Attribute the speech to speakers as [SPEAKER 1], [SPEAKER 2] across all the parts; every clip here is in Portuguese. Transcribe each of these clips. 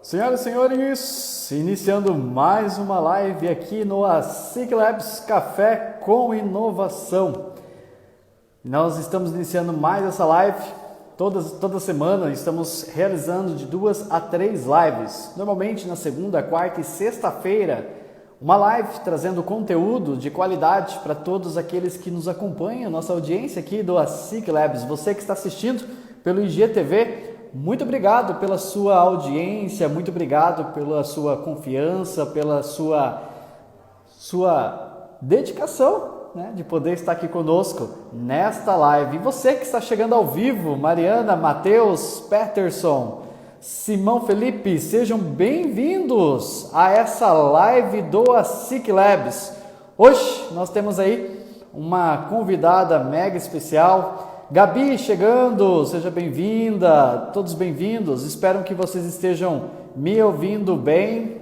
[SPEAKER 1] Senhoras e senhores, iniciando mais uma live aqui no ASIC Labs Café com Inovação. Nós estamos iniciando mais essa live. Toda semana estamos realizando de 2 a 3 lives. Normalmente na segunda, quarta e sexta-feira, uma live trazendo conteúdo de qualidade para todos aqueles que nos acompanham, nossa audiência aqui do ASIC Labs. Você que está assistindo pelo IGTV, muito obrigado pela sua audiência, muito obrigado pela sua confiança, pela sua dedicação, né, de poder estar aqui conosco nesta live. E você que está chegando ao vivo, Mariana, Matheus, Peterson, Simão Felipe, sejam bem-vindos a essa live do ASIC Labs. Hoje nós temos aí uma convidada mega especial, Gabi chegando, seja bem-vinda, todos bem-vindos, espero que vocês estejam me ouvindo bem.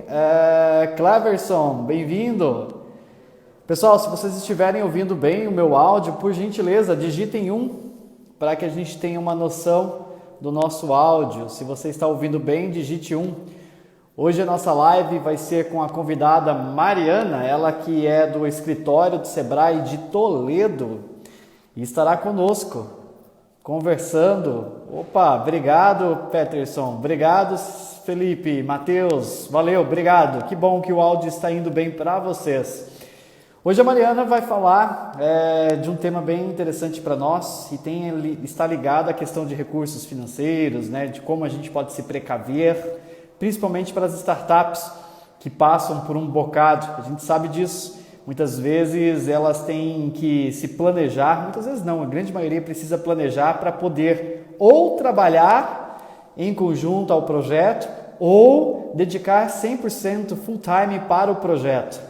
[SPEAKER 1] Cleverson, bem-vindo. Pessoal, se vocês estiverem ouvindo bem o meu áudio, por gentileza, digitem 1 para que a gente tenha uma noção do nosso áudio. Se você está ouvindo bem, digite 1. Hoje a nossa live vai ser com a convidada Mariana, ela que é do escritório do Sebrae de Toledo, e estará conosco, conversando. Opa, obrigado Peterson, obrigado Felipe, Matheus, valeu, obrigado. Que bom que o áudio está indo bem para vocês. Hoje a Mariana vai falar de um tema bem interessante para nós e está ligado à questão de recursos financeiros, né, de como a gente pode se precaver, principalmente para as startups que passam por um bocado. A gente sabe disso. Muitas vezes elas têm que se planejar, muitas vezes não, a grande maioria precisa planejar para poder ou trabalhar em conjunto ao projeto ou dedicar 100% full time para o projeto.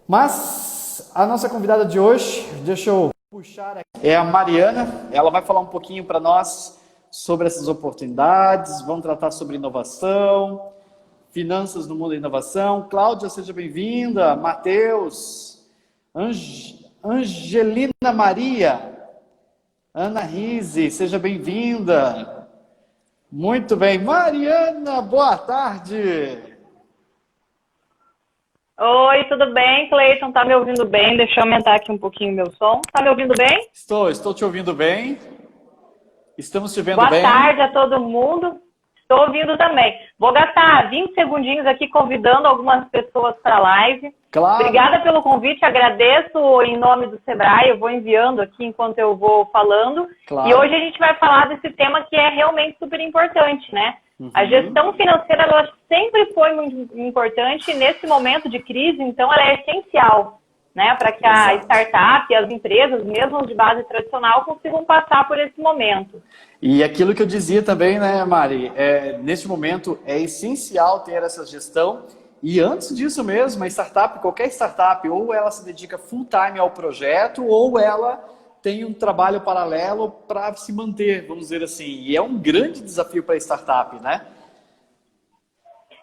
[SPEAKER 1] Mas a nossa convidada de hoje, deixa eu puxar aqui, é a Mariana. Ela vai falar um pouquinho para nós sobre essas oportunidades, vamos tratar sobre inovação, finanças no mundo da inovação. Cláudia, seja bem-vinda. Matheus, Angelina Maria, Ana Rise, seja bem-vinda. Muito bem. Mariana, boa tarde.
[SPEAKER 2] Oi, tudo bem, Cleiton? Tá me ouvindo bem? Deixa eu aumentar aqui um pouquinho o meu som. Tá me ouvindo bem?
[SPEAKER 1] Estou te ouvindo bem. Estamos te vendo
[SPEAKER 2] Boa
[SPEAKER 1] bem.
[SPEAKER 2] Boa tarde a todo mundo. Estou ouvindo também. Vou gastar 20 segundinhos aqui convidando algumas pessoas para a live.
[SPEAKER 1] Claro.
[SPEAKER 2] Obrigada pelo convite, agradeço em nome do Sebrae, eu vou enviando aqui enquanto eu vou falando. Claro. E hoje a gente vai falar desse tema que é realmente super importante, né? Uhum. A gestão financeira, ela sempre foi muito importante e nesse momento de crise, então ela é essencial, né? Para que a startup e as empresas, mesmo de base tradicional, consigam passar por esse momento.
[SPEAKER 1] E aquilo que eu dizia também, né, Mari, neste momento é essencial ter essa gestão. E antes disso mesmo, a startup, qualquer startup, ou ela se dedica full time ao projeto, ou ela tem um trabalho paralelo para se manter, vamos dizer assim. E é um grande desafio para a startup, né?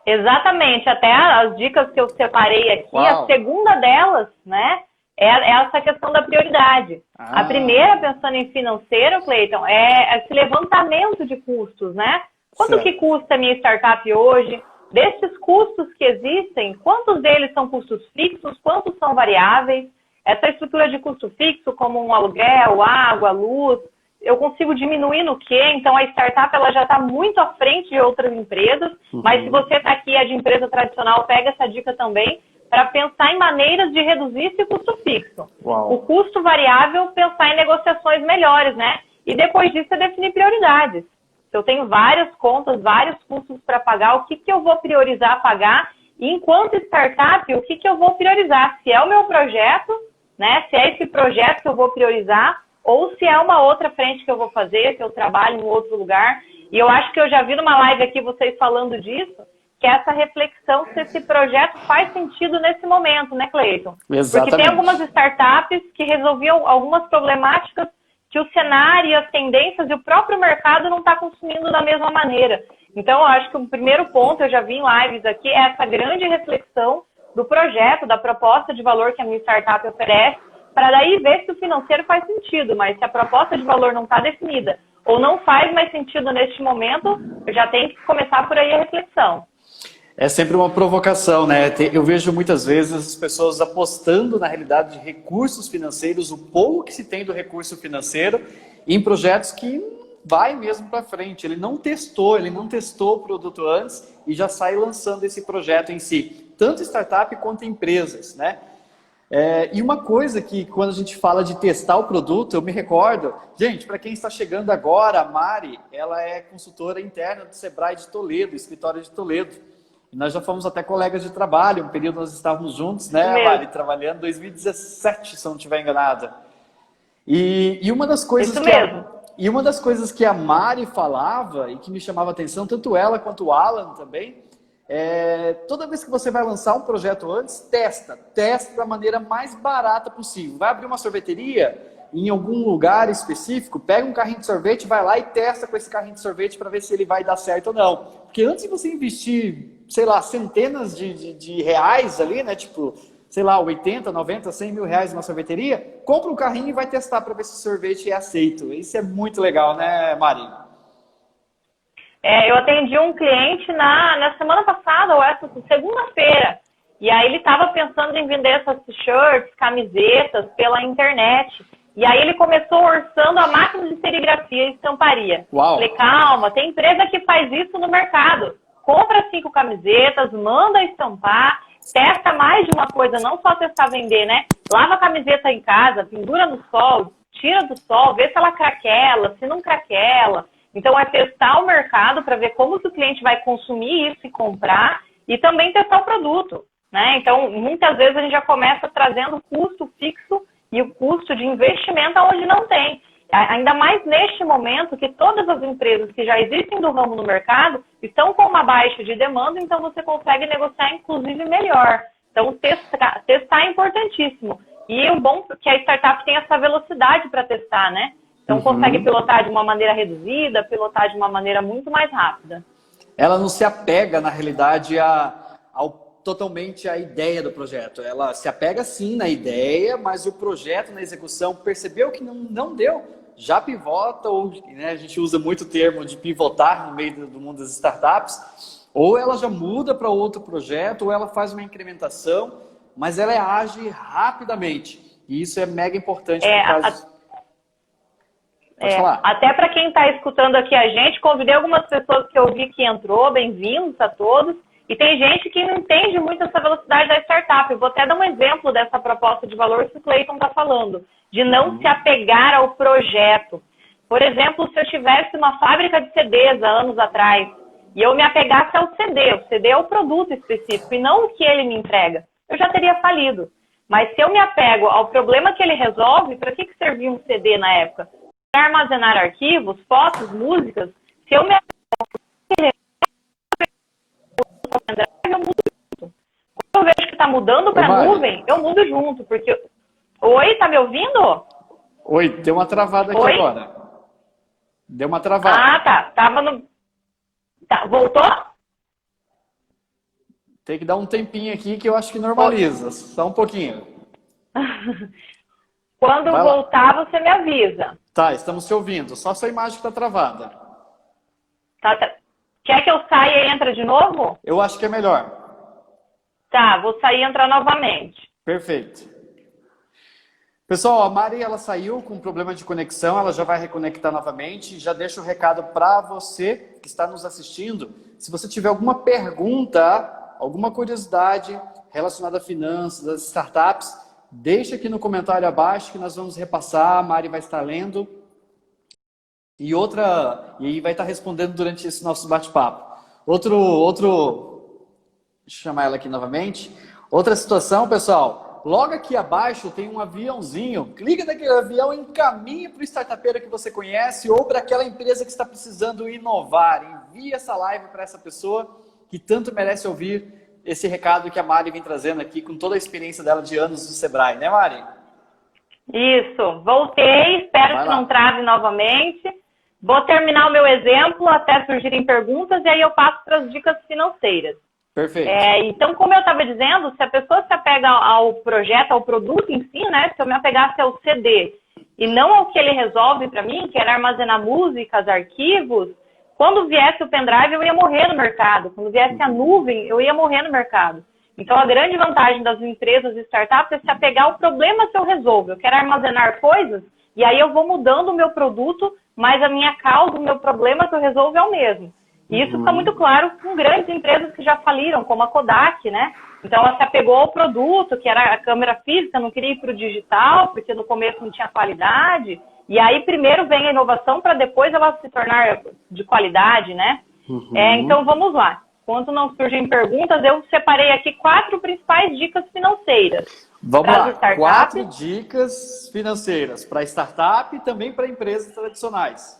[SPEAKER 2] Exatamente. Até as dicas que eu separei aqui,
[SPEAKER 1] Uau.
[SPEAKER 2] A segunda delas, né, é essa questão da prioridade. A primeira, pensando em financeiro, Cleiton, é esse levantamento de custos, né? Quanto que custa a minha startup hoje? Desses custos que existem, quantos deles são custos fixos, quantos são variáveis? Essa estrutura de custo fixo, como um aluguel, água, luz, eu consigo diminuir no quê? Então, a startup ela já está muito à frente de outras empresas, mas se você está aqui, é de empresa tradicional, pega essa dica também, para pensar em maneiras de reduzir esse custo fixo.
[SPEAKER 1] Uau.
[SPEAKER 2] O custo variável, pensar em negociações melhores, né? E depois disso, é definir prioridades. Se eu tenho várias contas, vários custos para pagar, o que eu vou priorizar pagar? E enquanto startup, o que eu vou priorizar? Se é o meu projeto, né? Se é esse projeto que eu vou priorizar, ou se é uma outra frente que eu vou fazer, se eu trabalho em outro lugar. E eu acho que eu já vi numa live aqui vocês falando disso, que é essa reflexão se esse projeto faz sentido nesse momento, né, Cleiton?
[SPEAKER 1] Exatamente.
[SPEAKER 2] Porque tem algumas startups que resolviam algumas problemáticas que o cenário, as tendências e o próprio mercado não está consumindo da mesma maneira. Então, eu acho que o primeiro ponto, eu já vi em lives aqui, é essa grande reflexão do projeto, da proposta de valor que a minha startup oferece, para daí ver se o financeiro faz sentido, mas se a proposta de valor não está definida ou não faz mais sentido neste momento, eu já tenho que começar por aí a reflexão.
[SPEAKER 1] É sempre uma provocação, né? Eu vejo muitas vezes as pessoas apostando na realidade de recursos financeiros, o pouco que se tem do recurso financeiro, em projetos que vai mesmo para frente. Ele não testou o produto antes e já sai lançando esse projeto em si, tanto startup quanto empresas, né? E uma coisa que quando a gente fala de testar o produto, eu me recordo, gente, para quem está chegando agora, a Mari, ela é consultora interna do Sebrae de Toledo, escritório de Toledo. E nós já fomos até colegas de trabalho, um período nós estávamos juntos, né, Mari, trabalhando em 2017, se eu não estiver enganada. E uma das coisas uma das coisas que a Mari falava e que me chamava a atenção, tanto ela quanto o Alan também, toda vez que você vai lançar um projeto antes, testa da maneira mais barata possível. Vai abrir uma sorveteria em algum lugar específico, pega um carrinho de sorvete, vai lá e testa com esse carrinho de sorvete para ver se ele vai dar certo ou não. Porque antes de você investir, sei lá, centenas de reais ali, né, tipo, sei lá, 80, 90, 100 mil reais numa sorveteria, compra um carrinho e vai testar para ver se o sorvete é aceito. Isso é muito legal, né, Mari?
[SPEAKER 2] Eu atendi um cliente na semana passada, ou essa segunda-feira, e aí ele estava pensando em vender essas t-shirts, camisetas pela internet. E aí ele começou orçando a máquina de serigrafia e estamparia.
[SPEAKER 1] Uau.
[SPEAKER 2] Falei, calma, tem empresa que faz isso no mercado. Compra 5 camisetas, manda estampar, testa mais de uma coisa, não só testar vender, né? Lava a camiseta em casa, pendura no sol, tira do sol, vê se ela craquela, se não craquela. Então é testar o mercado para ver como o cliente vai consumir isso e comprar, e também testar o produto, né? Então, muitas vezes a gente já começa trazendo custo fixo e o custo de investimento aonde não tem. Ainda mais neste momento que todas as empresas que já existem do ramo no mercado estão com uma baixa de demanda, então você consegue negociar inclusive melhor. Então testar é importantíssimo. E o bom é que a startup tem essa velocidade para testar, né? Então consegue pilotar de uma maneira reduzida, pilotar de uma maneira muito mais rápida.
[SPEAKER 1] Ela não se apega, na realidade, totalmente à ideia do projeto. Ela se apega sim na ideia, mas o projeto na execução percebeu que não deu, já pivota, ou né, a gente usa muito o termo de pivotar no meio do mundo das startups, ou ela já muda para outro projeto, ou ela faz uma incrementação, mas ela age rapidamente. E isso é mega importante no caso.
[SPEAKER 2] Até para quem está escutando aqui a gente, convidei algumas pessoas que eu vi que entrou, bem-vindos a todos. E tem gente que não entende muito essa velocidade da startup. Eu vou até dar um exemplo dessa proposta de valor que o Cleiton está falando, de não se apegar ao projeto. Por exemplo, se eu tivesse uma fábrica de CDs há anos atrás e eu me apegasse ao CD, o CD é o produto específico e não o que ele me entrega, eu já teria falido. Mas se eu me apego ao problema que ele resolve, para que servia um CD na época? Para armazenar arquivos, fotos, músicas. Se eu me apego eu mudo junto. Quando eu vejo que está mudando para a nuvem, eu mudo junto. Porque... Oi, tá me ouvindo?
[SPEAKER 1] Oi, deu uma travada aqui agora. Deu uma travada.
[SPEAKER 2] Ah, tá. Tava no... Tá, voltou?
[SPEAKER 1] Tem que dar um tempinho aqui que eu acho que normaliza. Só um pouquinho.
[SPEAKER 2] Quando voltar, você me avisa.
[SPEAKER 1] Tá, estamos te ouvindo. Só sua imagem que está travada.
[SPEAKER 2] Tá. Quer que eu saia e entre de novo?
[SPEAKER 1] Eu acho que é melhor.
[SPEAKER 2] Tá, vou sair e entrar novamente.
[SPEAKER 1] Perfeito. Pessoal, a Mari ela saiu com um problema de conexão, ela já vai reconectar novamente. Já deixo o recado para você que está nos assistindo. Se você tiver alguma pergunta, alguma curiosidade relacionada a finanças, às startups, deixa aqui no comentário abaixo que nós vamos repassar, a Mari vai estar lendo. E aí vai estar respondendo durante esse nosso bate-papo. Deixa eu chamar ela aqui novamente. Outra situação, pessoal, logo aqui abaixo tem um aviãozinho. Clica naquele avião e encaminha para o startupeiro que você conhece ou para aquela empresa que está precisando inovar. Envie essa live para essa pessoa que tanto merece ouvir esse recado que a Mari vem trazendo aqui com toda a experiência dela de anos no Sebrae, né, Mari?
[SPEAKER 2] Isso, voltei, espero que não trave novamente. Vou terminar o meu exemplo até surgirem perguntas e aí eu passo para as dicas financeiras.
[SPEAKER 1] Perfeito.
[SPEAKER 2] Então, como eu estava dizendo, se a pessoa se apega ao projeto, ao produto em si, né? Se eu me apegasse ao CD e não ao que ele resolve para mim, que era armazenar músicas, arquivos, Quando viesse o pendrive, eu ia morrer no mercado. Quando viesse a nuvem, eu ia morrer no mercado. Então, a grande vantagem das empresas e startups é se apegar ao problema que eu resolvo. Eu quero armazenar coisas, e aí eu vou mudando o meu produto, mas a minha causa, o meu problema que eu resolvo é o mesmo. E isso fica muito claro com grandes empresas que já faliram, como a Kodak, né? Então, ela se apegou ao produto, que era a câmera física, não queria ir para o digital, porque no começo não tinha qualidade. E aí, primeiro vem a inovação, para depois ela se tornar de qualidade, né? Então, vamos lá. Enquanto não surgem perguntas, eu separei aqui 4 principais dicas financeiras.
[SPEAKER 1] Vamos lá, 4 dicas financeiras para startup e também para empresas tradicionais.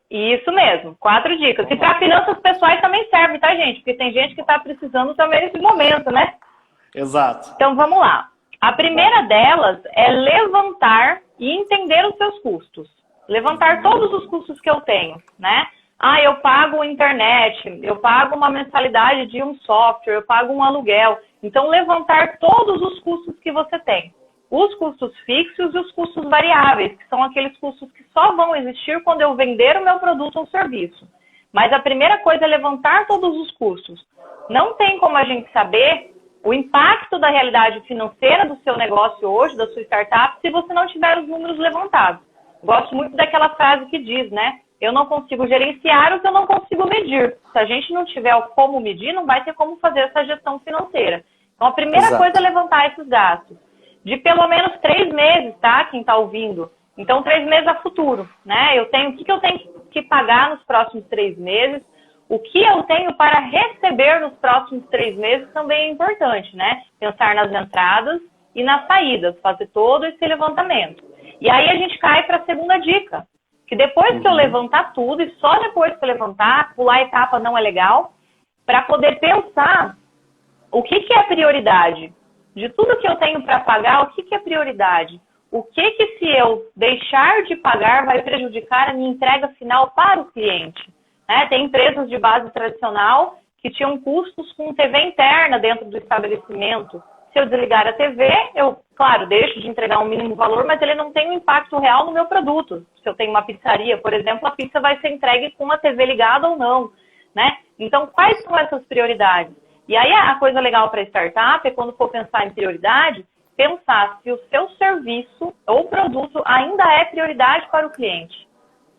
[SPEAKER 2] Isso mesmo, 4 dicas. E para finanças pessoais também serve, tá, gente? Porque tem gente que está precisando também nesse momento, né?
[SPEAKER 1] Exato.
[SPEAKER 2] Então, vamos lá. A primeira delas é levantar e entender os seus custos. Levantar todos os custos que eu tenho, né? Eu pago internet, eu pago uma mensalidade de um software, eu pago um aluguel. Então, levantar todos os custos que você tem. Os custos fixos e os custos variáveis, que são aqueles custos que só vão existir quando eu vender o meu produto ou serviço. Mas a primeira coisa é levantar todos os custos. Não tem como a gente saber o impacto da realidade financeira do seu negócio hoje, da sua startup, se você não tiver os números levantados. Gosto muito daquela frase que diz, né? Eu não consigo gerenciar o que eu não consigo medir. Se a gente não tiver como medir, não vai ter como fazer essa gestão financeira. Então, a primeira coisa é levantar esses gastos. De pelo menos 3 meses, tá? Quem está ouvindo. Então, 3 meses a futuro, né? O que eu tenho que pagar nos próximos 3 meses? O que eu tenho para receber nos próximos 3 meses também é importante, né? Pensar nas entradas e nas saídas, fazer todo esse levantamento. E aí a gente cai para a segunda dica, que depois que eu levantar tudo, e só depois que eu levantar, pular a etapa não é legal, para poder pensar o que é prioridade. De tudo que eu tenho para pagar, o que é prioridade? O que se eu deixar de pagar vai prejudicar a minha entrega final para o cliente? Né? Tem empresas de base tradicional que tinham custos com TV interna dentro do estabelecimento. Se eu desligar a TV, eu, claro, deixo de entregar um mínimo valor, mas ele não tem um impacto real no meu produto. Se eu tenho uma pizzaria, por exemplo, a pizza vai ser entregue com a TV ligada ou não. Né? Então, quais são essas prioridades? E aí a coisa legal para startup é, quando for pensar em prioridade, pensar se o seu serviço ou produto ainda é prioridade para o cliente.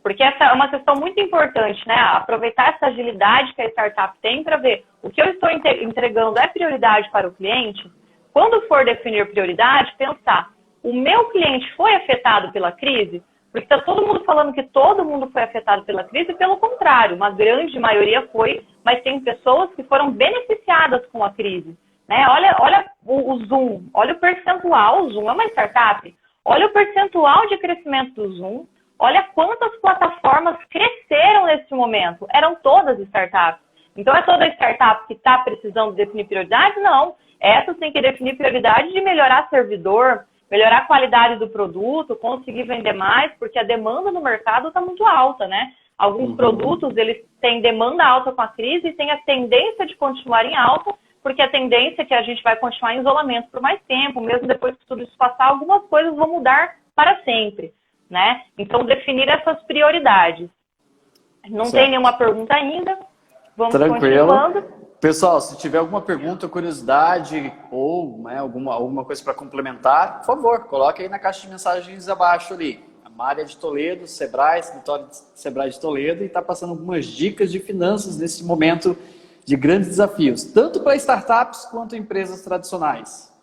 [SPEAKER 2] Porque essa é uma questão muito importante, né? Aproveitar essa agilidade que a startup tem para ver o que eu estou entregando é prioridade para o cliente. Quando for definir prioridade, pensar, o meu cliente foi afetado pela crise? Porque está todo mundo falando que todo mundo foi afetado pela crise, pelo contrário, uma grande maioria foi, mas tem pessoas que foram beneficiadas com a crise. Né? Olha o Zoom, olha o percentual, o Zoom é uma startup, olha o percentual de crescimento do Zoom, olha quantas plataformas cresceram nesse momento, eram todas startups. Então é toda startup que está precisando definir prioridade? Não, essas têm que definir prioridade de melhorar servidor, melhorar a qualidade do produto, conseguir vender mais, porque a demanda no mercado está muito alta, né? Alguns produtos, eles têm demanda alta com a crise e têm a tendência de continuar em alta, porque a tendência é que a gente vai continuar em isolamento por mais tempo, mesmo depois que tudo isso passar, algumas coisas vão mudar para sempre, né? Então, definir essas prioridades. Não tem nenhuma pergunta ainda, vamos continuando.
[SPEAKER 1] Pessoal, se tiver alguma pergunta, curiosidade ou alguma coisa para complementar, por favor, coloque aí na caixa de mensagens abaixo ali. A Mária de Toledo, Sebrae, escritório de Sebrae de Toledo, e está passando algumas dicas de finanças nesse momento de grandes desafios, tanto para startups quanto empresas tradicionais.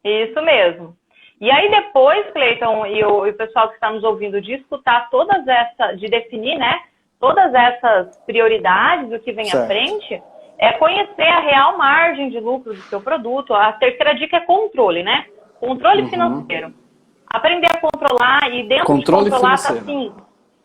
[SPEAKER 2] Isso mesmo. E aí depois, Cleiton, e o pessoal que está nos ouvindo, de escutar todas essas, de definir, né, todas essas prioridades, o que vem à frente, é conhecer a real margem de lucro do seu produto. A terceira dica é controle, né? Controle financeiro. Aprender a controlar e dentro de controlar está assim.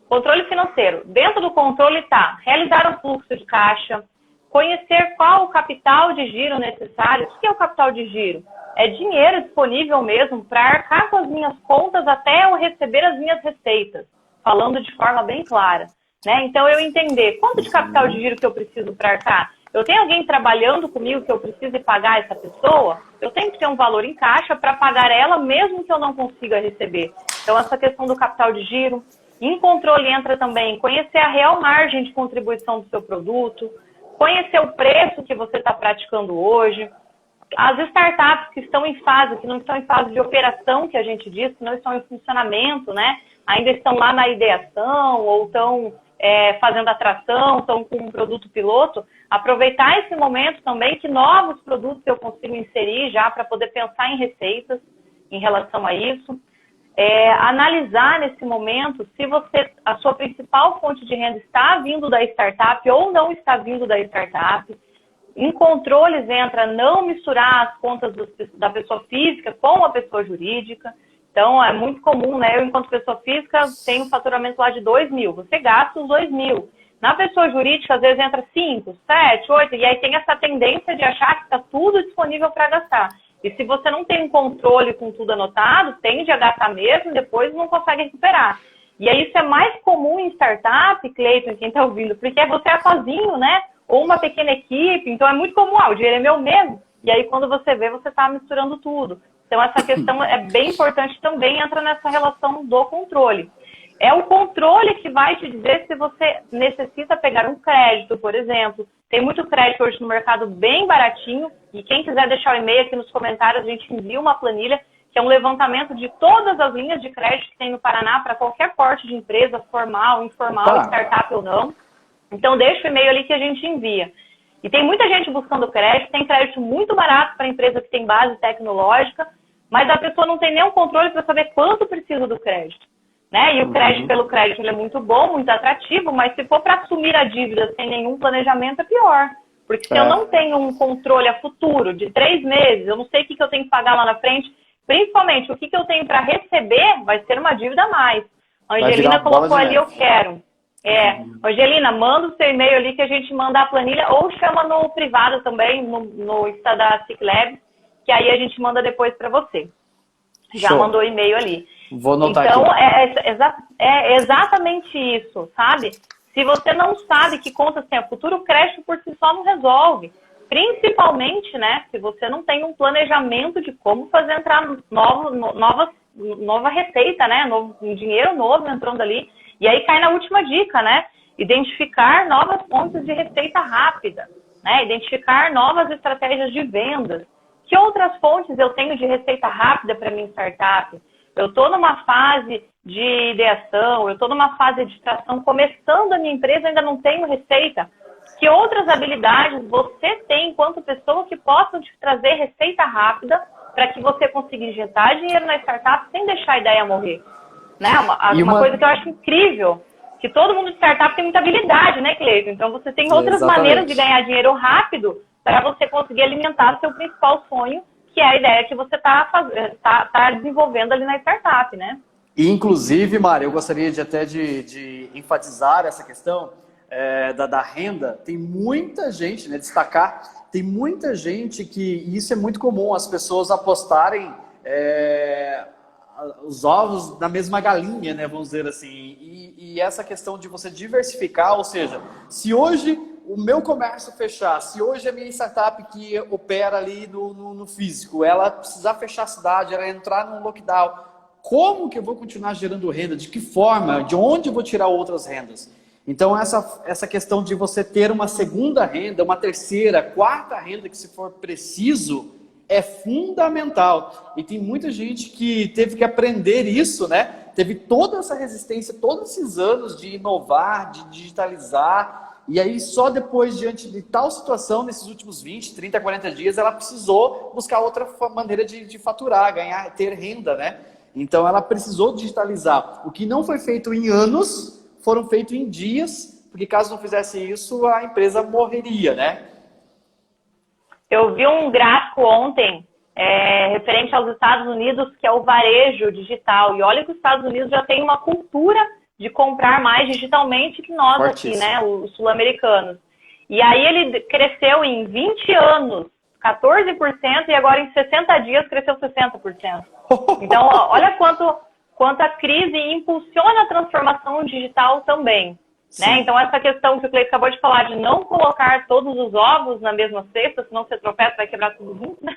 [SPEAKER 2] Controle financeiro. Dentro do controle está realizar um fluxo de caixa, conhecer qual o capital de giro necessário. O que é o capital de giro? É dinheiro disponível mesmo para arcar com as minhas contas até eu receber as minhas receitas, falando de forma bem clara. Né? Então, eu entender quanto de capital de giro que eu preciso para arcar. Eu tenho alguém trabalhando comigo que eu preciso pagar essa pessoa? Eu tenho que ter um valor em caixa para pagar ela, mesmo que eu não consiga receber. Então, essa questão do capital de giro, Em controle entra também conhecer a real margem de contribuição do seu produto, conhecer o preço que você está praticando hoje. As startups que estão em fase, que não estão em fase de operação, que a gente diz, que não estão em funcionamento, né? Ainda estão lá na ideação ou estão fazendo atração, estão com um produto piloto, aproveitar esse momento também que novos produtos eu consigo inserir já para poder pensar em receitas em relação a isso. Analisar nesse momento se a sua principal fonte de renda está vindo da startup ou não está vindo da startup. Em controles entra não misturar as contas da pessoa física com a pessoa jurídica. Então, é muito comum, né? Eu, enquanto pessoa física, tenho um faturamento lá de 2 mil. Você gasta os 2 mil. Na pessoa jurídica, às vezes entra 5, 7, 8, e aí tem essa tendência de achar que está tudo disponível para gastar. E se você não tem um controle com tudo anotado, tende a gastar mesmo, depois não consegue recuperar. E aí isso é mais comum em startup, Cleiton, quem está ouvindo, porque você é sozinho, né? Ou uma pequena equipe, então é muito comum, o dinheiro é meu mesmo. E aí quando você vê, você está misturando tudo. Então essa questão é bem importante também, entra nessa relação do controle. É o controle que vai te dizer se você necessita pegar um crédito, por exemplo. Tem muito crédito hoje no mercado bem baratinho, e quem quiser deixar o e-mail aqui nos comentários, a gente envia uma planilha, que é um levantamento de todas as linhas de crédito que tem no Paraná para qualquer porte de empresa, formal, informal, startup ou não. Então deixa o e-mail ali que a gente envia. E tem muita gente buscando crédito, tem crédito muito barato para empresa que tem base tecnológica, mas a pessoa não tem nenhum controle para saber quanto precisa do crédito. Né? E o crédito pelo crédito ele é muito bom, muito atrativo, mas se for para assumir a dívida sem nenhum planejamento é pior. Porque se eu não tenho um controle a futuro de 3 meses, eu não sei o que eu tenho que pagar lá na frente, principalmente o que eu tenho para receber, vai ser uma dívida a mais. A Angelina colocou ali, eu quero. Angelina, manda o seu e-mail ali que a gente manda a planilha, ou chama no privado também, no Insta da Ciclab, que aí a gente manda depois para você. Já mandou o e-mail ali.
[SPEAKER 1] Vou anotar
[SPEAKER 2] então,
[SPEAKER 1] aqui.
[SPEAKER 2] É exatamente isso, sabe? Se você não sabe que contas tem a futuro, o crédito por si só não resolve. Principalmente, né, se você não tem um planejamento de como fazer entrar nova receita, né, um dinheiro novo entrando ali. E aí cai na última dica, né? Identificar novas fontes de receita rápida, né? Identificar novas estratégias de vendas. Que outras fontes eu tenho de receita rápida para minha startup? Eu estou numa fase de ideação, eu estou numa fase de tração, começando a minha empresa, ainda não tenho receita. Que outras habilidades você tem enquanto pessoa que possam te trazer receita rápida para que você consiga injetar dinheiro na startup sem deixar a ideia morrer? Né? Uma coisa que eu acho incrível, que todo mundo de startup tem muita habilidade, né, Cleiton? Então você tem outras maneiras de ganhar dinheiro rápido para você conseguir alimentar seu principal sonho, que é a ideia que você tá desenvolvendo ali na startup, né?
[SPEAKER 1] E, inclusive, Mari, eu gostaria de enfatizar essa questão da renda. Tem muita gente, né, destacar, tem muita gente e isso é muito comum, as pessoas apostarem os ovos na mesma galinha, né, vamos dizer assim. E essa questão de você diversificar, ou seja, se hoje o meu comércio fechar, se hoje a minha startup que opera ali no físico, ela precisar fechar a cidade, ela entrar num lockdown, como que eu vou continuar gerando renda? De que forma? De onde eu vou tirar outras rendas? Então, essa questão de você ter uma segunda renda, uma terceira, quarta renda, que se for preciso, é fundamental. E tem muita gente que teve que aprender isso, né? Teve toda essa resistência, todos esses anos de inovar, de digitalizar. E aí, só depois, diante de tal situação, nesses últimos 20, 30, 40 dias, ela precisou buscar outra maneira de faturar, ganhar, ter renda, né? Então, ela precisou digitalizar. O que não foi feito em anos, foram feitos em dias, porque caso não fizesse isso, a empresa morreria, né?
[SPEAKER 2] Eu vi um gráfico ontem, referente aos Estados Unidos, que é o varejo digital. E olha que os Estados Unidos já tem uma cultura de comprar mais digitalmente que nós aqui, né, os sul-americanos. E aí ele cresceu em 20 anos, 14%, e agora em 60 dias cresceu 60%. Então, olha quanto a crise impulsiona a transformação digital também. Né? Então, essa questão que o Cleiton acabou de falar, de não colocar todos os ovos na mesma cesta, senão você tropeça, vai quebrar tudo junto, né?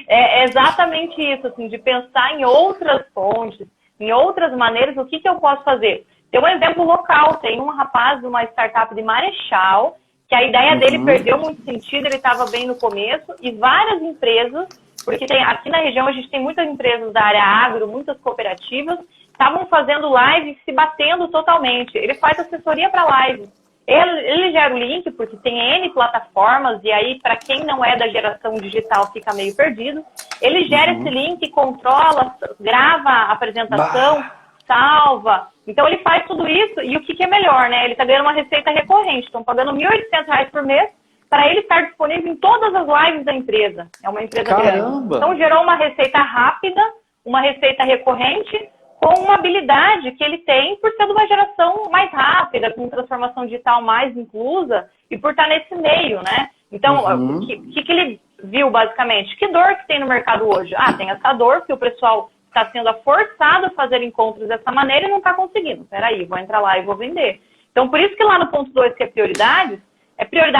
[SPEAKER 2] É exatamente isso, assim, de pensar em outras fontes, em outras maneiras, o que eu posso fazer? Tem um exemplo local, tem um rapaz de uma startup de Marechal, que a ideia dele perdeu muito sentido, ele estava bem no começo, e várias empresas, porque aqui na região a gente tem muitas empresas da área agro, muitas cooperativas, estavam fazendo live e se batendo totalmente. Ele faz assessoria para live. Ele gera o link, porque tem N plataformas, e aí, para quem não é da geração digital, fica meio perdido. Ele gera esse link, controla, grava a apresentação, salva. Então, ele faz tudo isso, e o que é melhor, né? Ele está ganhando uma receita recorrente. Estão pagando R$ 1.800 por mês para ele estar disponível em todas as lives da empresa. É uma empresa grande. Então, gerou uma receita rápida, uma receita recorrente, com uma habilidade que ele tem por ser de uma geração mais rápida, com transformação digital mais inclusa e por estar nesse meio, né? Então, o que ele viu, basicamente? Que dor que tem no mercado hoje? Tem essa dor que o pessoal está sendo forçado a fazer encontros dessa maneira e não está conseguindo. Peraí, vou entrar lá e vou vender. Então, por isso que lá no ponto 2, que é prioridade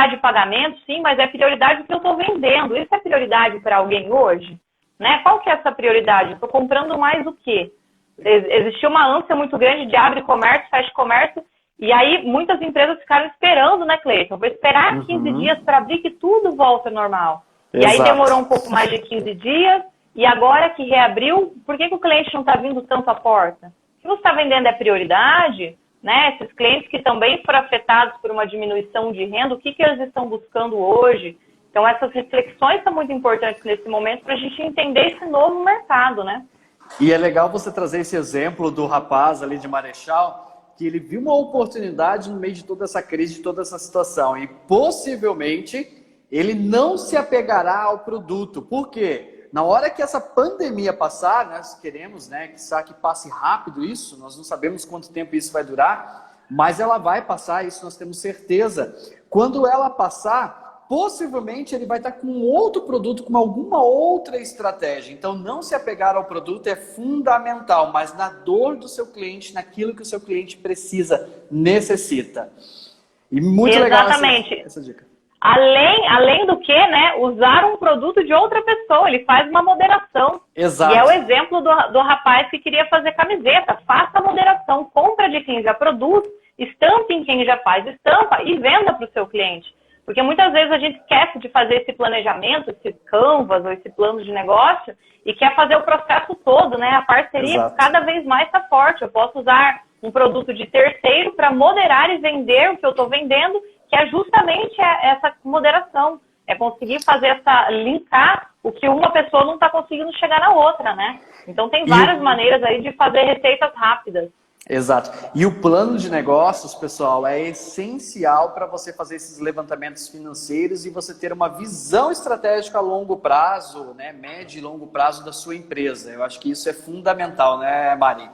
[SPEAKER 2] de pagamento, sim, mas é prioridade do que eu estou vendendo. Isso é prioridade para alguém hoje? Né? Qual que é essa prioridade? Estou comprando mais o quê? Existia uma ânsia muito grande de abre comércio, fecha comércio, e aí muitas empresas ficaram esperando, né, Cleiton? Vou esperar 15 dias para abrir que tudo volta ao normal. Exato. E aí demorou um pouco mais de 15 dias, e agora que reabriu, por que o cliente não está vindo tanto à porta? Se você está vendendo é prioridade, né? Esses clientes que também foram afetados por uma diminuição de renda, o que eles estão buscando hoje? Então essas reflexões são muito importantes nesse momento para a gente entender esse novo mercado, né?
[SPEAKER 1] E é legal você trazer esse exemplo do rapaz ali de Marechal, que ele viu uma oportunidade no meio de toda essa crise, de toda essa situação. E possivelmente ele não se apegará ao produto. Por quê? Na hora que essa pandemia passar, nós queremos, né, que passe rápido isso, nós não sabemos quanto tempo isso vai durar, mas ela vai passar, isso nós temos certeza. Quando ela passar, possivelmente ele vai estar com outro produto, com alguma outra estratégia. Então, não se apegar ao produto é fundamental, mas na dor do seu cliente, naquilo que o seu cliente precisa, necessita. E muito legal essa dica.
[SPEAKER 2] Além do que, né, usar um produto de outra pessoa, ele faz uma moderação.
[SPEAKER 1] Exato.
[SPEAKER 2] E é o exemplo do rapaz que queria fazer camiseta. Faça a moderação, compra de quem já produz, estampe em quem já faz estampa e venda para o seu cliente. Porque muitas vezes a gente esquece de fazer esse planejamento, esse canvas ou esse plano de negócio e quer fazer o processo todo, né? A parceria Exato. Cada vez mais está forte. Eu posso usar um produto de terceiro para moderar e vender o que eu estou vendendo, que é justamente essa moderação. É conseguir fazer linkar o que uma pessoa não está conseguindo chegar na outra, né? Então tem várias maneiras aí de fazer receitas rápidas.
[SPEAKER 1] Exato. E o plano de negócios, pessoal, é essencial para você fazer esses levantamentos financeiros e você ter uma visão estratégica a longo prazo, né, médio e longo prazo da sua empresa. Eu acho que isso é fundamental, né, Mari?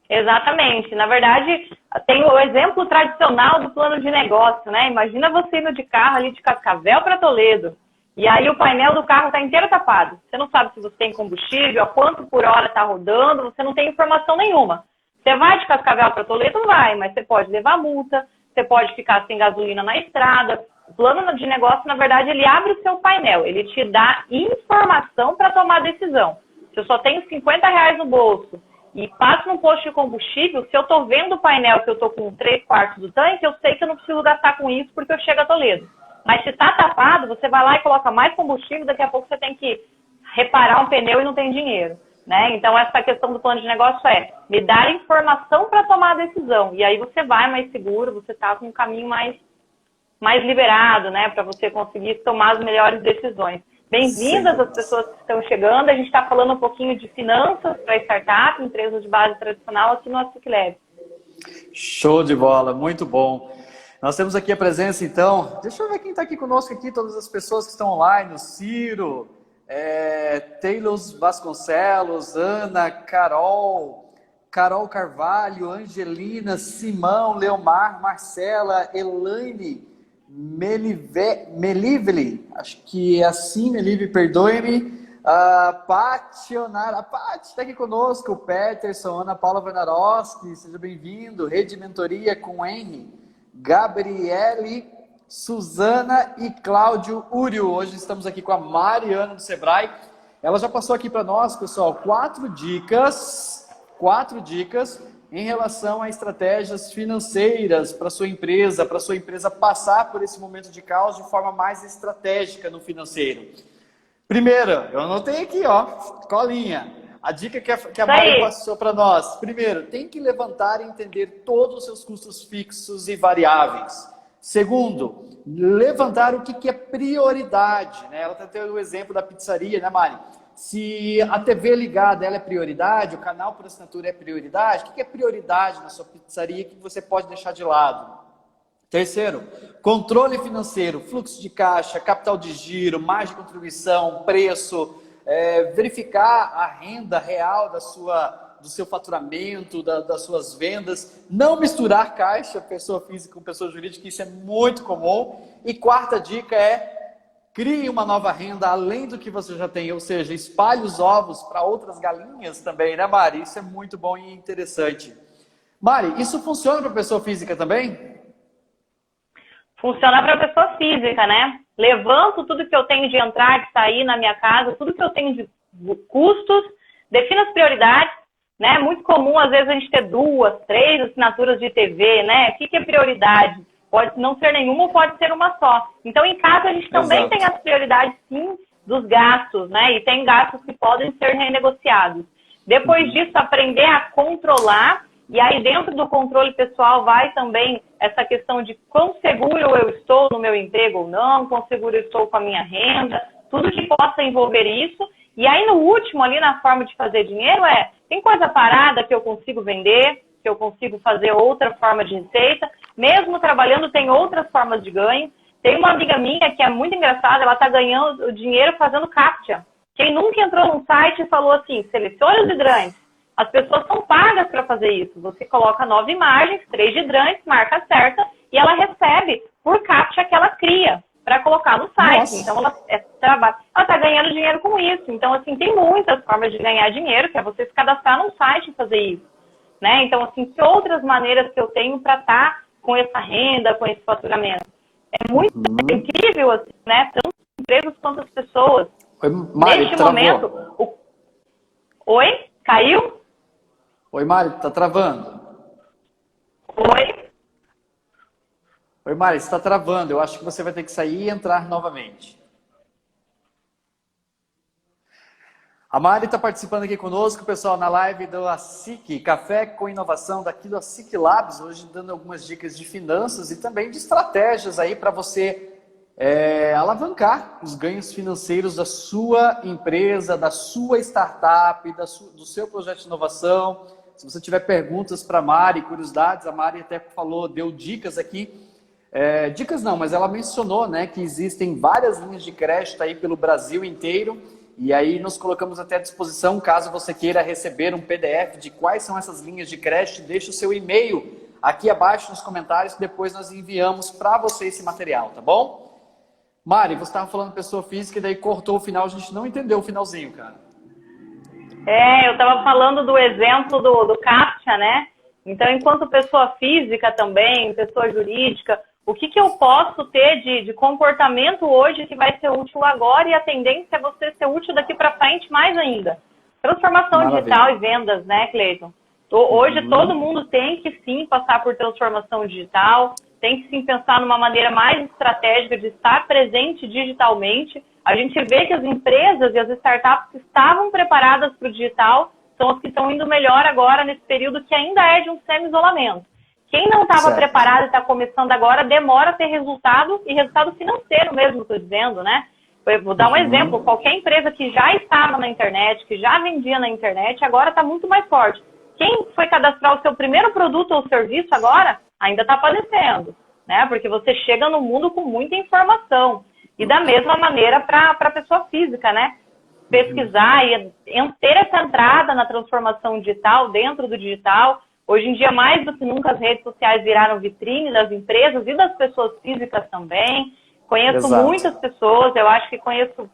[SPEAKER 2] Exatamente. Na verdade, tem o exemplo tradicional do plano de negócio, né? Imagina você indo de carro ali de Cascavel para Toledo. E aí o painel do carro está inteiro tapado. Você não sabe se você tem combustível, a quanto por hora está rodando, você não tem informação nenhuma. Você vai de Cascavel para Toledo? Vai, mas você pode levar multa, você pode ficar sem gasolina na estrada. O plano de negócio, na verdade, ele abre o seu painel, ele te dá informação para tomar decisão. Se eu só tenho R$50 no bolso e passo num posto de combustível, se eu estou vendo o painel que eu estou com 3/4 do tanque, eu sei que eu não preciso gastar com isso porque eu chego a Toledo. Mas se está tapado, você vai lá e coloca mais combustível, daqui a pouco você tem que reparar um pneu e não tem dinheiro. Né? Então, essa questão do plano de negócio é me dar informação para tomar a decisão. E aí você vai mais seguro, você está com um caminho mais liberado, né? Para você conseguir tomar as melhores decisões. Bem-vindas as pessoas que estão chegando. A gente está falando um pouquinho de finanças para startup, empresas de base tradicional aqui no Acicleb.
[SPEAKER 1] Show de bola, muito bom. Nós temos aqui a presença, então. Deixa eu ver quem está aqui conosco aqui, todas as pessoas que estão online, o Ciro, Taylor Vasconcelos, Ana, Carol Carvalho, Angelina, Simão, Leomar, Marcela, Elaine, Melively, acho que é assim, Melively, perdoe-me, a Paty está aqui conosco, o Peterson, Ana Paula Venarowski, seja bem-vindo, Rede Mentoria com Henry, Gabriele, Suzana e Cláudio Úrio. Hoje estamos aqui com a Mariana do Sebrae. Ela já passou aqui para nós, pessoal, 4 dicas em relação a estratégias financeiras para sua empresa passar por esse momento de caos de forma mais estratégica no financeiro. Primeiro, eu anotei aqui, ó, colinha. A dica que a Mari passou para nós. Primeiro, tem que levantar e entender todos os seus custos fixos e variáveis. Segundo, levantar o que é prioridade, né? Ela está tendo o exemplo da pizzaria, né, Mari? Se a TV ligada ela é prioridade, o canal por assinatura é prioridade, o que é prioridade na sua pizzaria que você pode deixar de lado? Terceiro, controle financeiro, fluxo de caixa, capital de giro, margem de contribuição, preço, verificar a renda real do seu faturamento, das suas vendas, não misturar caixa, pessoa física com pessoa jurídica, isso é muito comum. E quarta dica crie uma nova renda além do que você já tem, ou seja, espalhe os ovos para outras galinhas também, né, Mari? Isso é muito bom e interessante. Mari, isso funciona para pessoa física também?
[SPEAKER 2] Funciona para pessoa física, né? Levanto tudo que eu tenho de entrar, de sair na minha casa, tudo que eu tenho de custos, defino as prioridades, né? É muito comum, às vezes, a gente ter 2, 3 assinaturas de TV, né? O que é prioridade? Pode não ser nenhuma ou pode ser uma só. Então, em casa, a gente também tem as prioridades, sim, dos gastos, né? E tem gastos que podem ser renegociados. Depois disso, aprender a controlar. E aí, dentro do controle pessoal, vai também essa questão de quão seguro eu estou no meu emprego ou não, quão seguro eu estou com a minha renda, tudo que possa envolver isso. E aí, no último, ali na forma de fazer dinheiro, tem coisa parada que eu consigo vender, que eu consigo fazer outra forma de receita. Mesmo trabalhando, tem outras formas de ganho. Tem uma amiga minha que é muito engraçada, ela está ganhando dinheiro fazendo CAPTCHA. Quem nunca entrou num site e falou assim, selecione os hidrantes. As pessoas são pagas para fazer isso. Você coloca 9 imagens, 3 hidrantes, marca certa, e ela recebe por CAPTCHA que ela cria para colocar no site. Nossa. Então, ela está ganhando dinheiro com isso. Então, assim, tem muitas formas de ganhar dinheiro, que é você se cadastrar num site e fazer isso. Né? Então, assim, que outras maneiras que eu tenho para estar com essa renda, com esse faturamento? É muito incrível, assim, né? Tanto as empresas quanto as pessoas.
[SPEAKER 1] Oi, Mari,
[SPEAKER 2] neste momento... Oi? Caiu?
[SPEAKER 1] Oi, Mari, tá travando. Oi, Mari, está travando. Eu acho que você vai ter que sair e entrar novamente. A Mari está participando aqui conosco, pessoal, na live do ASIC, Café com Inovação, daqui do ASIC Labs, hoje dando algumas dicas de finanças e também de estratégias aí para você alavancar os ganhos financeiros da sua empresa, da sua startup, do seu projeto de inovação. Se você tiver perguntas para a Mari, curiosidades, a Mari até falou, deu dicas aqui. Dicas não, mas ela mencionou, né, que existem várias linhas de crédito aí pelo Brasil inteiro. E aí nos colocamos até à disposição, caso você queira receber um PDF de quais são essas linhas de crédito, deixe o seu e-mail aqui abaixo nos comentários, que depois nós enviamos para você esse material, tá bom? Mari, você estava falando pessoa física e daí cortou o final, a gente não entendeu o finalzinho, cara.
[SPEAKER 2] Eu estava falando do exemplo do CAPTCHA, né? Então, enquanto pessoa física também, pessoa jurídica, o que eu posso ter de comportamento hoje que vai ser útil agora e a tendência é você ser útil daqui para frente mais ainda? Transformação digital e vendas, né, Cleiton? Hoje todo mundo tem que sim passar por transformação digital, tem que sim pensar numa maneira mais estratégica de estar presente digitalmente. A gente vê que as empresas e as startups que estavam preparadas para o digital são as que estão indo melhor agora nesse período que ainda é de um semi-isolamento. Quem não estava preparado e está começando agora, demora a ter resultado, e resultado financeiro mesmo, estou dizendo, né? Eu vou dar um exemplo, qualquer empresa que já estava na internet, que já vendia na internet, agora está muito mais forte. Quem foi cadastrar o seu primeiro produto ou serviço agora, ainda está padecendo, né? Porque você chega no mundo com muita informação. E da mesma maneira para a pessoa física, né? Pesquisar e ter essa entrada na transformação digital, dentro do digital. Hoje em dia, mais do que nunca, as redes sociais viraram vitrine das empresas e das pessoas físicas também. Conheço muitas pessoas, eu acho que conheço...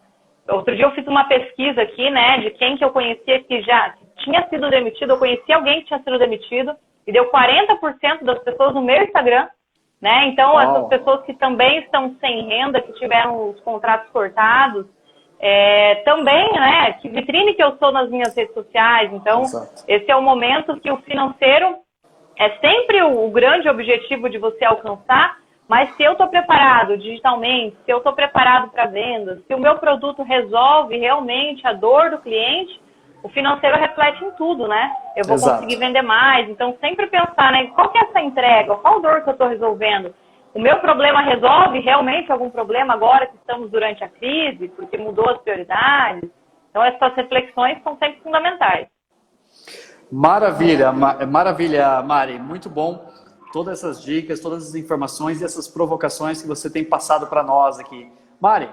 [SPEAKER 2] Outro dia eu fiz uma pesquisa aqui, né, de quem que eu conhecia que já tinha sido demitido. Eu conheci alguém que tinha sido demitido e deu 40% das pessoas no meu Instagram, né? Então, essas pessoas que também estão sem renda, que tiveram os contratos cortados, também, né, que vitrine que eu sou nas minhas redes sociais. Então, esse é o momento que o financeiro é sempre o grande objetivo de você alcançar, mas se eu estou preparado digitalmente, se eu estou preparado para vendas, se o meu produto resolve realmente a dor do cliente, o financeiro reflete em tudo, né? Eu vou conseguir vender mais. Então, sempre pensar, né? Qual que é essa entrega? Qual dor que eu estou resolvendo? O meu problema resolve realmente algum problema agora que estamos durante a crise, porque mudou as prioridades? Então, essas reflexões são sempre fundamentais.
[SPEAKER 1] Maravilha, maravilha, Mari. Muito bom. Todas essas dicas, todas as informações e essas provocações que você tem passado para nós aqui. Mari,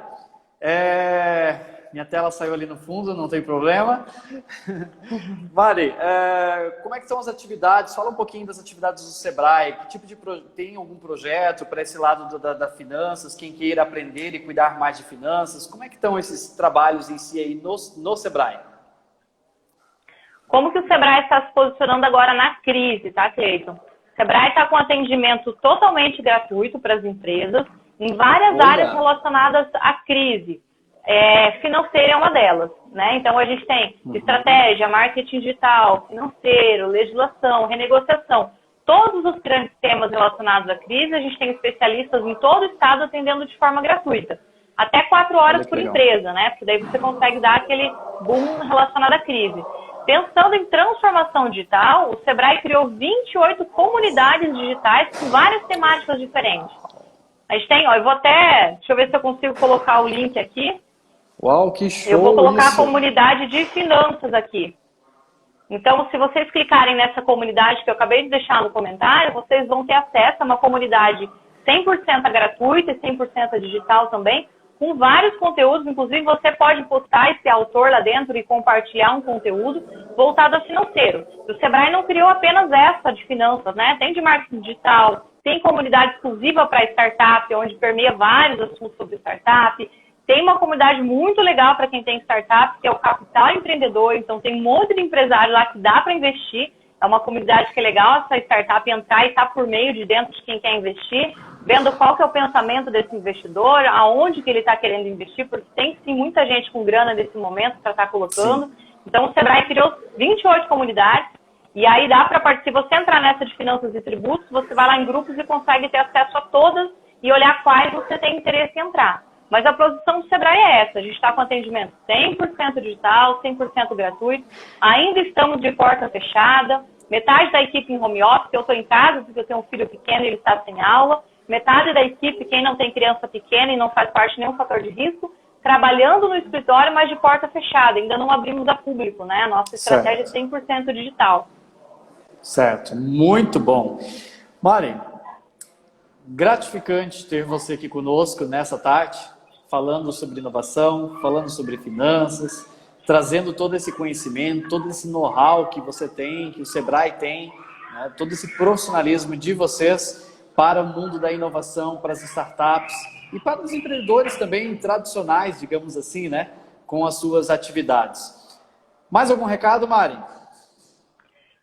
[SPEAKER 1] minha tela saiu ali no fundo, não tem problema. Mari, como é que estão as atividades? Fala um pouquinho das atividades do Sebrae. Que tipo de tem algum projeto para esse lado da finanças? Quem queira aprender e cuidar mais de finanças? Como é que estão esses trabalhos em si aí no Sebrae?
[SPEAKER 2] Como que o Sebrae está se posicionando agora na crise, tá, Cleiton? O Sebrae está com atendimento totalmente gratuito para as empresas, em várias áreas relacionadas à crise. Financeira é uma delas, né? Então, a gente tem estratégia, marketing digital, financeiro, legislação, renegociação. Todos os grandes temas relacionados à crise, a gente tem especialistas em todo o estado atendendo de forma gratuita. Até 4 horas por empresa, né? Porque daí você consegue dar aquele boom relacionado à crise. Pensando em transformação digital, o Sebrae criou 28 comunidades digitais com várias temáticas diferentes. A gente tem, deixa eu ver se eu consigo colocar o link aqui.
[SPEAKER 1] Uau, que show!
[SPEAKER 2] Eu vou colocar a comunidade de finanças aqui. Então, se vocês clicarem nessa comunidade que eu acabei de deixar no comentário, vocês vão ter acesso a uma comunidade 100% gratuita e 100% digital também, com vários conteúdos. Inclusive, você pode postar esse autor lá dentro e compartilhar um conteúdo voltado a financeiro. O Sebrae não criou apenas essa de finanças, né? Tem de marketing digital, tem comunidade exclusiva para startup, onde permeia vários assuntos sobre startup. Tem uma comunidade muito legal para quem tem startup, que é o Capital Empreendedor. Então, tem um monte de empresário lá que dá para investir. É uma comunidade que é legal essa startup entrar e estar por meio de dentro de quem quer investir, vendo qual que é o pensamento desse investidor, aonde que ele está querendo investir, porque tem sim muita gente com grana nesse momento para estar colocando. Sim. Então, o Sebrae criou 28 comunidades, e aí dá para, se você entrar nessa de finanças e tributos, você vai lá em grupos e consegue ter acesso a todas e olhar quais você tem interesse em entrar. Mas a posição do Sebrae é essa, a gente está com atendimento 100% digital, 100% gratuito, ainda estamos de porta fechada, metade da equipe em home office, eu estou em casa porque eu tenho um filho pequeno e ele está sem aula, metade da equipe, quem não tem criança pequena e não faz parte de nenhum fator de risco, trabalhando no escritório, mas de porta fechada, ainda não abrimos a público, né? A nossa estratégia é 100% digital.
[SPEAKER 1] Certo, muito bom. Mari, gratificante ter você aqui conosco nessa tarde, falando sobre inovação, falando sobre finanças, trazendo todo esse conhecimento, todo esse know-how que você tem, que o Sebrae tem, né? Todo esse profissionalismo de vocês para o mundo da inovação, para as startups e para os empreendedores também tradicionais, digamos assim, né? Com as suas atividades. Mais algum recado, Mari?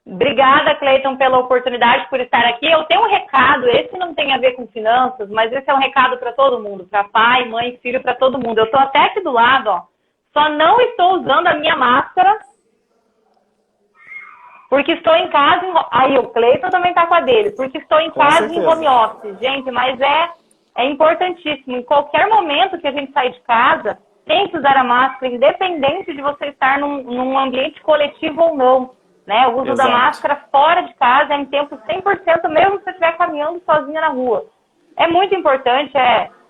[SPEAKER 2] Obrigada, Cleiton, pela oportunidade, por estar aqui. Eu tenho um recado, esse não tem a ver com finanças, mas esse é um recado para todo mundo, para pai, mãe, filho, para todo mundo. Eu estou até aqui do lado, ó. Só não estou usando a minha máscara, porque estou em casa. Aí o Cleiton também está com a dele, porque estou em casa em home office. Gente, mas é importantíssimo. Em qualquer momento que a gente sair de casa, tem que usar a máscara, independente de você estar num ambiente coletivo ou não. Né? O uso da máscara fora de casa é em tempo 100%, mesmo se você estiver caminhando sozinha na rua. É muito importante,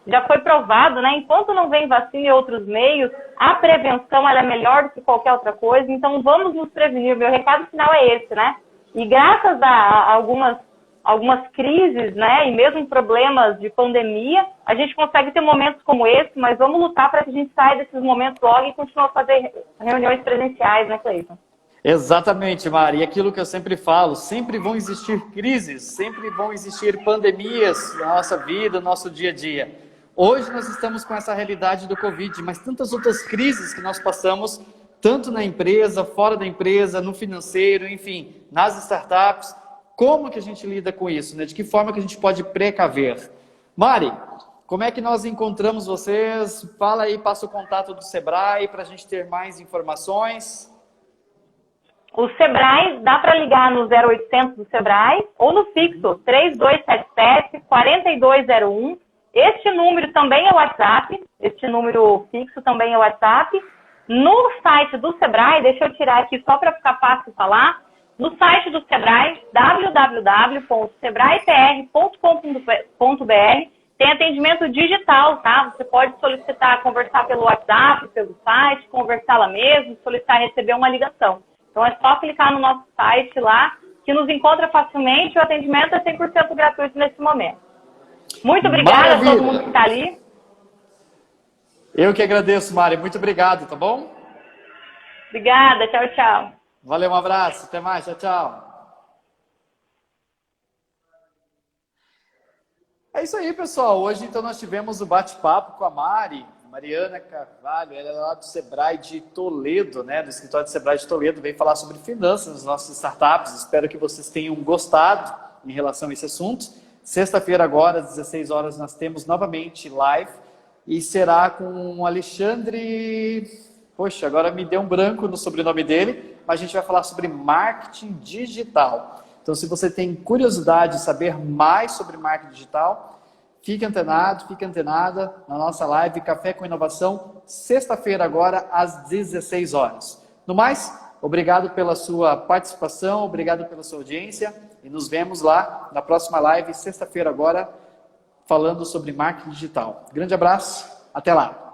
[SPEAKER 2] já foi provado, né? Enquanto não vem vacina e outros meios, a prevenção ela é melhor do que qualquer outra coisa, então vamos nos prevenir. Meu recado final é esse, né? E graças a algumas crises, né, e mesmo problemas de pandemia, a gente consegue ter momentos como esse, mas vamos lutar para que a gente saia desses momentos logo e continue a fazer reuniões presenciais, né, Cleiton?
[SPEAKER 1] Exatamente, Mari. E aquilo que eu sempre falo, sempre vão existir crises, sempre vão existir pandemias na nossa vida, no nosso dia a dia. Hoje nós estamos com essa realidade do Covid, mas tantas outras crises que nós passamos, tanto na empresa, fora da empresa, no financeiro, enfim, nas startups. Como que a gente lida com isso, né? De que forma que a gente pode precaver? Mari, como é que nós encontramos vocês? Fala aí, passa o contato do Sebrae para a gente ter mais informações.
[SPEAKER 2] O Sebrae, dá para ligar no 0800 do Sebrae ou no fixo 3277-4201. Este número também é WhatsApp, este número fixo também é WhatsApp. No site do Sebrae, deixa eu tirar aqui só para ficar fácil falar, no site do Sebrae, www.sebraepr.com.br, tem atendimento digital, tá? Você pode solicitar conversar pelo WhatsApp, pelo site, conversar lá mesmo, solicitar receber uma ligação. Então é só clicar no nosso site lá, que nos encontra facilmente, o atendimento é 100% gratuito nesse momento. Muito obrigada a todo mundo que está ali.
[SPEAKER 1] Eu que agradeço, Mari. Muito obrigado, tá bom?
[SPEAKER 2] Obrigada, tchau, tchau.
[SPEAKER 1] Valeu, um abraço. Até mais, tchau, tchau. É isso aí, pessoal. Hoje, então, nós tivemos o bate-papo com a Mariana Carvalho. Ela é lá do Sebrae de Toledo, né? Do escritório do Sebrae de Toledo. Veio falar sobre finanças nas nossas startups. Espero que vocês tenham gostado em relação a esse assunto. Sexta-feira agora, às 16 horas, nós temos novamente live. E será com o Alexandre... Poxa, agora me deu um branco no sobrenome dele. Mas a gente vai falar sobre marketing digital. Então, se você tem curiosidade de saber mais sobre marketing digital, fique antenado, fique antenada na nossa live Café com Inovação, sexta-feira agora, às 16 horas. No mais, obrigado pela sua participação, obrigado pela sua audiência e nos vemos lá na próxima live, sexta-feira agora, falando sobre marketing digital. Grande abraço, até lá!